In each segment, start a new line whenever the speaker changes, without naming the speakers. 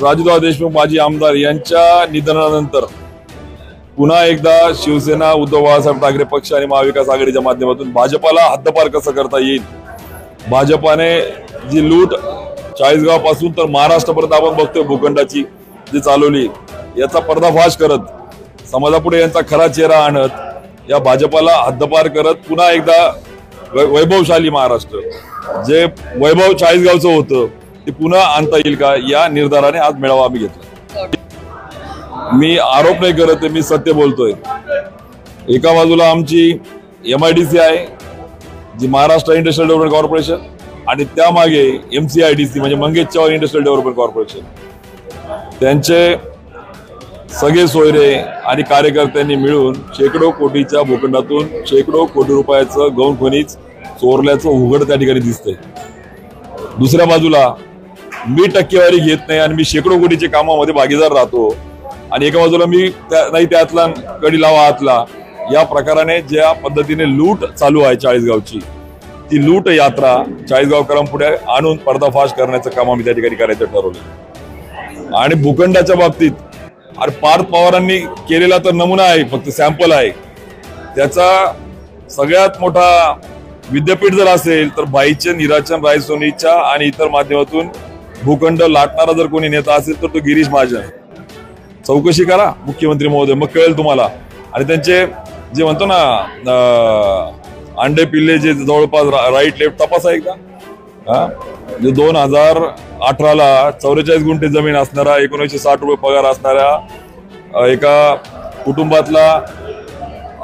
राजूराव देशमुख माजी आमदार यांच्या निधनानंतर पुन्हा एकदा शिवसेना, उद्धव बाळासाहेब ठाकरे पक्ष आणि महाविकास आघाडीच्या माध्यमातून भाजपाला हद्दपार कसं करता येईल, भाजपाने जी लूट चाळीसगावपासून तर महाराष्ट्रापर्यंत आपण बघतोय भूखंडाची जी चालवली, याचा पर्दाफाश करत समाजापुढे यांचा खरा चेहरा आणत या भाजपाला हद्दपार करत पुन्हा एकदा वैभवशाली महाराष्ट्र जे वैभव चाळीसगावचं होतं ते पुन्हा आणता येईल का, या निर्धाराने आज मेळावा आम्ही घेतला। मी आरोप नाही करत, मी सत्य बोलतोय। एका बाजूला आमची MIDC आहे जी महाराष्ट्र इंडस्ट्रियल डेव्हलपमेंट कॉर्पोरेशन, आणि त्यामागे MCIDC म्हणजे Mangesh Chavan industrial development corporation, त्यांचे सगळे सोयरे आणि कार्यकर्त्यांनी मिळून शेकडो कोटीच्या भूखंडातून शेकडो कोटी रुपयाचं गौण खनिज चोरल्याचं उघड त्या ठिकाणी दिसतंय। दुसऱ्या बाजूला मी टक्केवारी घेत नाही आणि मी शेकडो कोटीच्या कामामध्ये भागीदार राहतो, आणि एका बाजूला मी नाही त्यातला कडी लावा हातला, या प्रकाराने ज्या पद्धतीने लूट चालू आहे चाळीसगावची, ती लूट यात्रा चाळीसगावकरांपुढे आणून पर्दाफाश करण्याचं काम आम्ही त्या ठिकाणी करायचं ठरवलं। आणि भूखंडाच्या बाबतीत अरे पार्थ पवारांनी केलेला तर नमुना आहे, फक्त सॅम्पल आहे, त्याचा सगळ्यात मोठा विद्यापीठ जर असेल तर भाईचंद, हिराचंद रायसोनीच्या आणि इतर माध्यमातून भूखंड लाटणारा जर कोणी नेता असेल तर तो गिरीश महाजन। चौकशी करा मुख्यमंत्री महोदय, मग कळेल तुम्हाला। आणि त्यांचे जे म्हणतो ना अंडे पिल्ले जे जवळपास राईट लेफ्ट तपासा एकदा। 2018ला 44 गुंठे जमीन असणारा, 1960 रुपये पगार असणाऱ्या एका कुटुंबातला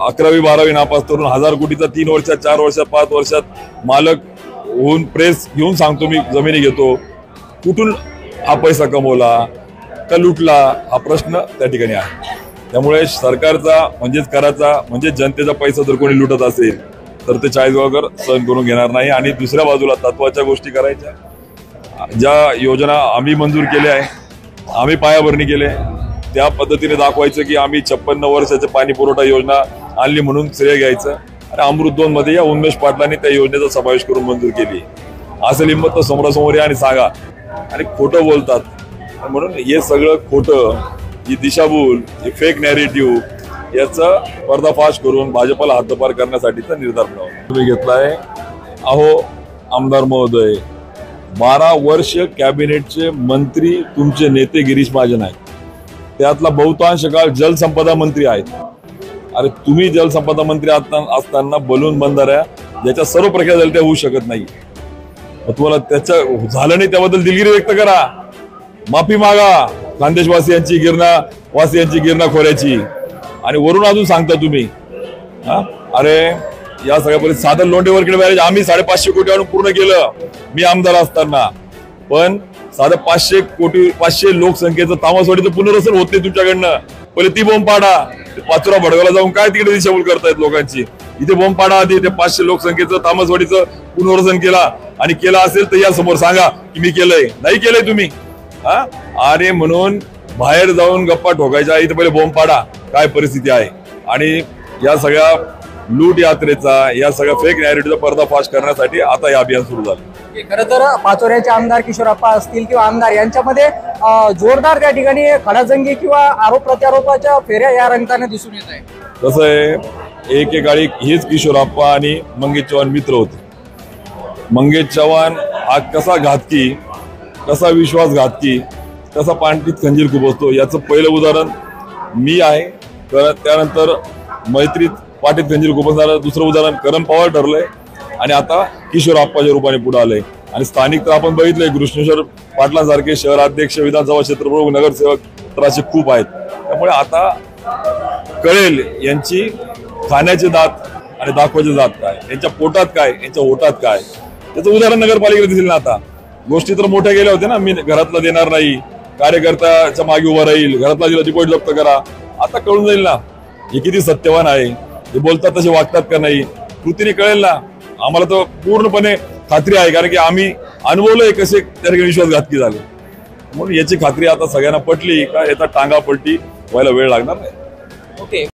11वी 12वी नापास करून 1000 कोटीचा 3 वर्षात 4 वर्षात 5 वर्षात मालक होऊन प्रेस घेऊन सांगतो मी जमिनी घेतो, कुठून हा पैसा कमवला का लुटला, हा प्रश्न त्या ठिकाणी आहे। त्यामुळे सरकारचा म्हणजेच कराचा म्हणजेच जनतेचा पैसा जर कोणी लुटत असेल तर ते चाळीसगावकर सहन करून घेणार नाही। आणि दुसऱ्या बाजूला तत्वाच्या गोष्टी करायच्या, ज्या योजना आम्ही मंजूर केल्या आहे, आम्ही पायाभरणी केले, त्या पद्धतीने दाखवायचं की आम्ही 56 वर्षाच्या पाणी पुरवठा योजना आणली म्हणून श्रेय घ्यायचं। आणि अमृत 2 मध्ये या उन्मेष पाटलांनी त्या योजनेचा समावेश करून मंजूर केली असेल हिंमत तर समोरासमोर या आणि सांगा। आणि खोटं बोलतात म्हणून हे सगळं खोटं, ही दिशाभूल, ही फेक नॅरेटिव्ह, याचा पर्दाफाश करून भाजपाला हद्दपार करण्यासाठीचा निर्धार तुम्ही घेतलाय। अहो आमदार महोदय, 12 वर्ष कॅबिनेटचे मंत्री तुमचे नेते गिरीश महाजन आहेत, त्यातला बहुतांश काळ जलसंपदा मंत्री आहेत। अरे तुम्ही जलसंपदा मंत्री असताना बलून बंधाऱ्या ज्याच्या सर्व प्रक्रिया झाल्या त्या होऊ शकत नाही, तुम्हाला त्याचं झालं नाही त्याबद्दल दिलगिरी व्यक्त करा, माफी मागा खानदेशवासियांची, गिरणा खोऱ्याची, आणि वरून अजून सांगता तुम्ही अरे या सगळ्या परिस्थिती साधन लोंढेवरकडे बॅरेज आम्ही 550 कोटी आणून पूर्ण केलं मी आमदार असताना, पण साधं 500 कोटी 500 लोकसंख्येचं तामसवाडीचं पुनर्वसन होत नाही तुमच्याकडनं। पहिले ती बोंब पाडा, पाचोरा भडगावला जाऊन काय तिकडे दिशाभूल करतायत लोकांची, इथे बोंब पाडा आधी ते 500 लोकसंख्येचं तामसवाडीचं पुनर्वसन केला, आणि केलं असेल तर या समोर सांगा की मी केलंय, नाही केलंय तुम्ही। अरे म्हणून बाहेर जाऊन गप्पा ठोकायच्या, इथे पहिले बोंब पाडा काय परिस्थिती आहे। आणि या सगळ्या लूट यात्रेचा, या सगळ्या फेक नॅरेटिव्हचा पर्दाफाश करण्यासाठी आता हे अभियान सुरू झालं।
खरं तर पाचोऱ्याचे आमदार किशोरप्पा असतील किंवा आमदार यांच्यामध्ये जोरदार त्या ठिकाणी खडाजंगी किंवा आरोप प्रत्यारोपाच्या फेऱ्या या रंगाने दिसून येत आहे।
कसं आहे, एकेकाळी हेच किशोरप्पा आणि मंगेश चव्हाण मित्र होते। मंगेश चव्हाण हा कसा घातकी, कसा विश्वासघातकी, कसा पांढरीत खंजीर खुपसतो याचं पहिलं उदाहरण मी आहे। त्यानंतर मैत्रीत पाटीत खंजीर खुपसणारं दुसरं उदाहरण करण पवार ठरलंय, आणि आता किशोरप्पाच्या रूपाने पुढे आलंय। आणि स्थानिक तर आपण बघितलंय, कृष्णेश्वर पाटलांसारखे शहराध्यक्ष, विधानसभा क्षेत्रप्रमुख, नगरसेवक तर असे खूप आहेत। त्यामुळे आता कळेल यांची खाण्याचे दात आणि दाखवायचे दात काय, यांच्या पोटात काय, यांच्या ओटात काय, त्याचं उदाहरण नगरपालिकेला दिसेल ना। आता गोष्टी तर मोठ्या गेल्या होत्या ना, मी घरातला देणार नाही, कार्यकर्त्याच्या मागे उभा राहील, घरातला दिला डिपॉझिट जप्त करा, आता कळून जाईल ना हे किती सत्यवान आहे, हे बोलतात तसे वागतात का नाही, कृतीने कळेल ना। आम्हाला तर पूर्णपणे खात्री आहे, कारण की आम्ही अनुभवलंय कसे त्या ठिकाणी विश्वासघातकी झाले, म्हणून याची खात्री आता सगळ्यांना पटली का याचा टांगा पलटी व्हायला वेळ लागणार नाही।